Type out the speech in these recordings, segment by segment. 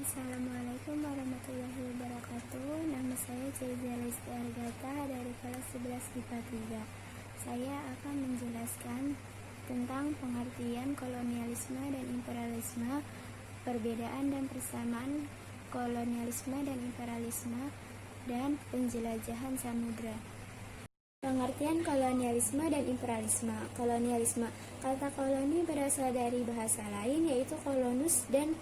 Assalamualaikum warahmatullahi wabarakatuh. Nama saya Ceza Lesti Argata dari kelas 11 IPA 3. Saya akan menjelaskan tentang pengertian kolonialisme dan imperialisme, perbedaan dan persamaan kolonialisme dan imperialisme, dan penjelajahan samudra. Pengertian kolonialisme dan imperialisme. Kolonialisme. Kata koloni berasal dari bahasa lain yaitu kolonus dan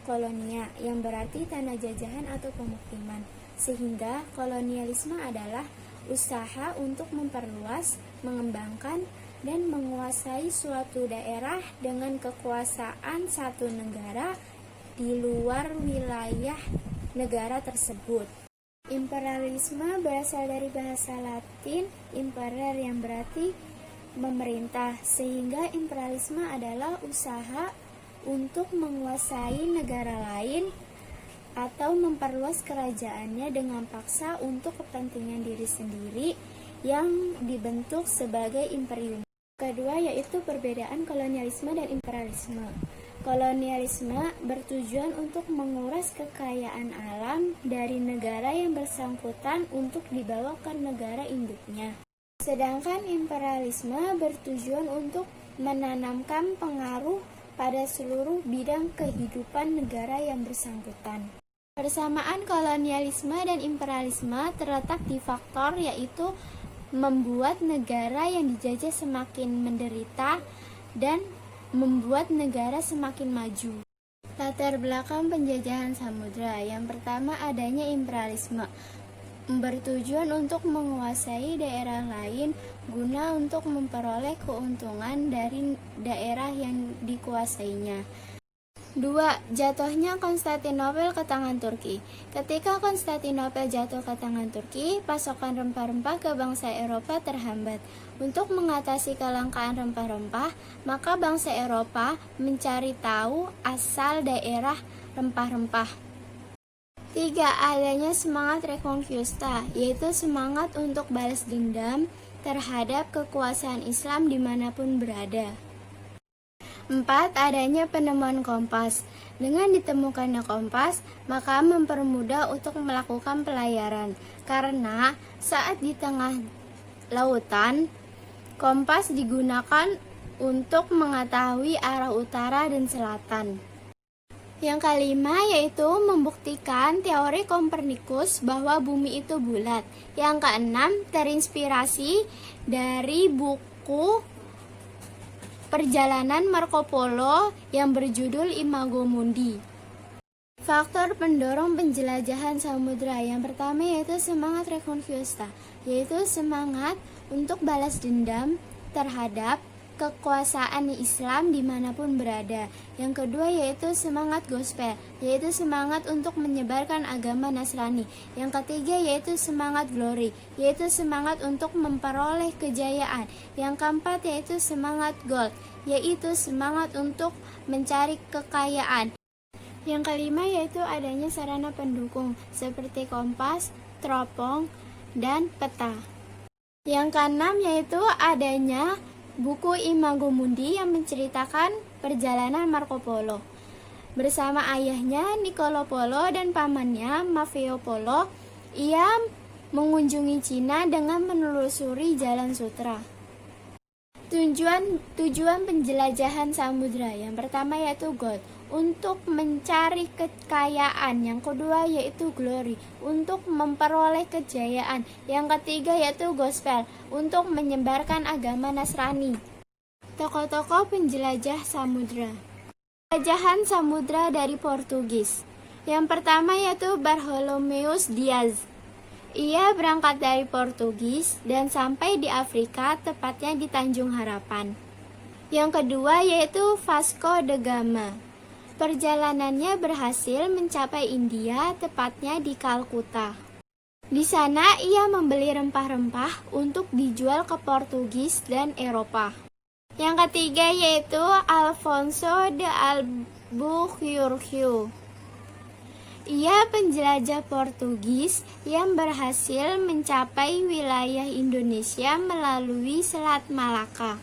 kolonia yang berarti tanah jajahan atau pemukiman. Sehingga kolonialisme adalah usaha untuk memperluas, mengembangkan, dan menguasai suatu daerah dengan kekuasaan satu negara di luar wilayah negara tersebut. Imperialisme berasal dari bahasa Latin imperer yang berarti memerintah, sehingga imperialisme adalah usaha untuk menguasai negara lain atau memperluas kerajaannya dengan paksa untuk kepentingan diri sendiri yang dibentuk sebagai imperium. Kedua yaitu perbedaan kolonialisme dan imperialisme. Kolonialisme bertujuan untuk menguras kekayaan alam dari negara yang bersangkutan untuk dibawa ke negara induknya. Sedangkan imperialisme bertujuan untuk menanamkan pengaruh pada seluruh bidang kehidupan negara yang bersangkutan. Persamaan kolonialisme dan imperialisme terletak di faktor yaitu membuat negara yang dijajah semakin menderita dan membuat negara semakin maju. Latar belakang penjajahan samudra. Yang pertama, adanya imperialisme bertujuan untuk menguasai daerah lain guna untuk memperoleh keuntungan dari daerah yang dikuasainya. 2. Jatuhnya Konstantinopel ke tangan Turki. Ketika Konstantinopel jatuh ke tangan Turki, pasokan rempah-rempah ke bangsa Eropa terhambat. Untuk mengatasi kelangkaan rempah-rempah, maka bangsa Eropa mencari tahu asal daerah rempah-rempah. 3. Adanya semangat reconquista, yaitu semangat untuk balas dendam terhadap kekuasaan Islam dimanapun berada. 4. Adanya penemuan kompas. Dengan ditemukannya kompas, maka mempermudah untuk melakukan pelayaran. Karena saat di tengah lautan, kompas digunakan untuk mengetahui arah utara dan selatan. Yang kelima yaitu membuktikan teori Kopernikus bahwa bumi itu bulat. Yang keenam terinspirasi dari buku perjalanan Marco Polo yang berjudul Imago Mundi. Faktor pendorong penjelajahan samudra. Yang pertama yaitu semangat reconquista, yaitu semangat untuk balas dendam terhadap kekuasaan Islam dimanapun berada. Yang kedua yaitu semangat gospel, yaitu semangat untuk menyebarkan agama Nasrani. Yang ketiga yaitu semangat glory, yaitu semangat untuk memperoleh kejayaan. Yang keempat yaitu semangat gold, yaitu semangat untuk mencari kekayaan. Yang kelima yaitu adanya sarana pendukung seperti kompas, teropong, dan peta. Yang keenam yaitu adanya buku Imago Mundi yang menceritakan perjalanan Marco Polo. Bersama ayahnya Niccolo Polo dan pamannya Maffeo Polo, ia mengunjungi Cina dengan menelusuri Jalan Sutra. Tujuan penjelajahan samudra. Yang pertama yaitu gold, untuk mencari kekayaan. Yang kedua yaitu glory, untuk memperoleh kejayaan. Yang ketiga yaitu gospel, untuk menyebarkan agama Nasrani. Tokoh-tokoh penjelajah samudra. Penjelajahan samudra dari Portugis. Yang pertama yaitu Bartholomeus Diaz. Ia berangkat dari Portugis dan sampai di Afrika, tepatnya di Tanjung Harapan. Yang kedua yaitu Vasco da Gama. Perjalanannya berhasil mencapai India, tepatnya di Kalkuta. Di sana ia membeli rempah-rempah untuk dijual ke Portugis dan Eropa. Yang ketiga yaitu Alfonso de Albuquerque. Ia penjelajah Portugis yang berhasil mencapai wilayah Indonesia melalui Selat Malaka.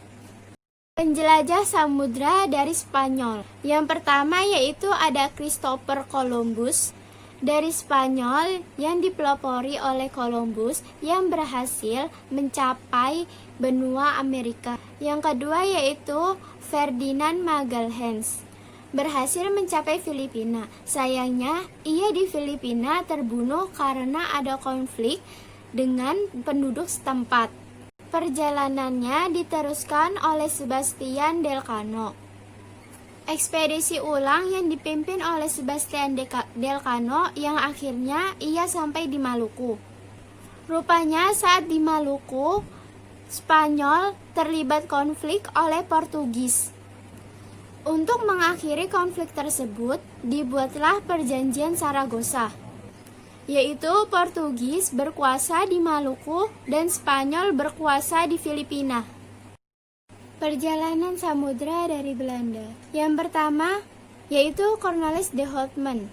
Penjelajah samudra dari Spanyol. Yang pertama yaitu ada Christopher Columbus dari Spanyol yang dipelopori oleh Columbus yang berhasil mencapai benua Amerika. Yang kedua yaitu Ferdinand Magalhães berhasil mencapai Filipina. Sayangnya ia di Filipina terbunuh karena ada konflik dengan penduduk setempat. Perjalanannya diteruskan oleh Sebastian Delcano. Ekspedisi ulang yang dipimpin oleh Sebastian Delcano yang akhirnya ia sampai di Maluku. Rupanya saat di Maluku, Spanyol terlibat konflik oleh Portugis. Untuk mengakhiri konflik tersebut, dibuatlah Perjanjian Saragossa, yaitu Portugis berkuasa di Maluku dan Spanyol berkuasa di Filipina. Perjalanan samudra dari Belanda. Yang pertama yaitu Cornelis de Houtman.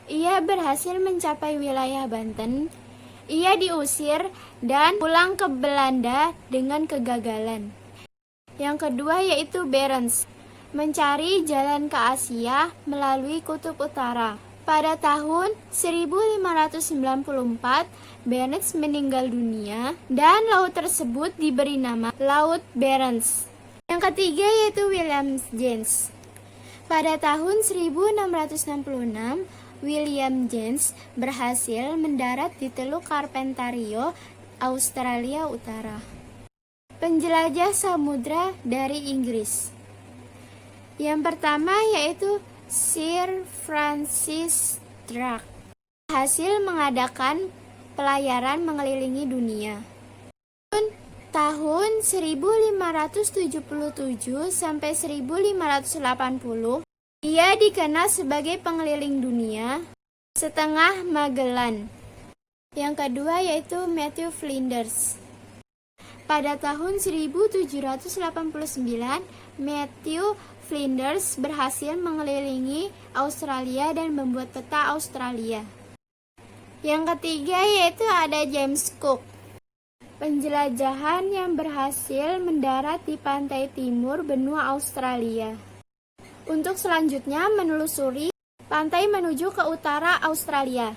Ia berhasil mencapai wilayah Banten. Ia diusir dan pulang ke Belanda dengan kegagalan. Yang kedua yaitu Barents, mencari jalan ke Asia melalui Kutub Utara. Pada tahun 1594, Barents meninggal dunia dan laut tersebut diberi nama Laut Barents. Yang ketiga yaitu William James. Pada tahun 1666, William James berhasil mendarat di Teluk Carpentario, Australia Utara. Penjelajah samudra dari Inggris. Yang pertama yaitu Sir Francis Drake berhasil mengadakan pelayaran mengelilingi dunia. Tahun 1577 sampai 1580, ia dikenal sebagai pengeliling dunia setengah Magellan. Yang kedua yaitu Matthew Flinders. Pada tahun 1789, Matthew Flinders berhasil mengelilingi Australia dan membuat peta Australia. Yang ketiga yaitu ada James Cook, penjelajahan yang berhasil mendarat di pantai timur benua Australia. Untuk selanjutnya menelusuri pantai menuju ke utara Australia.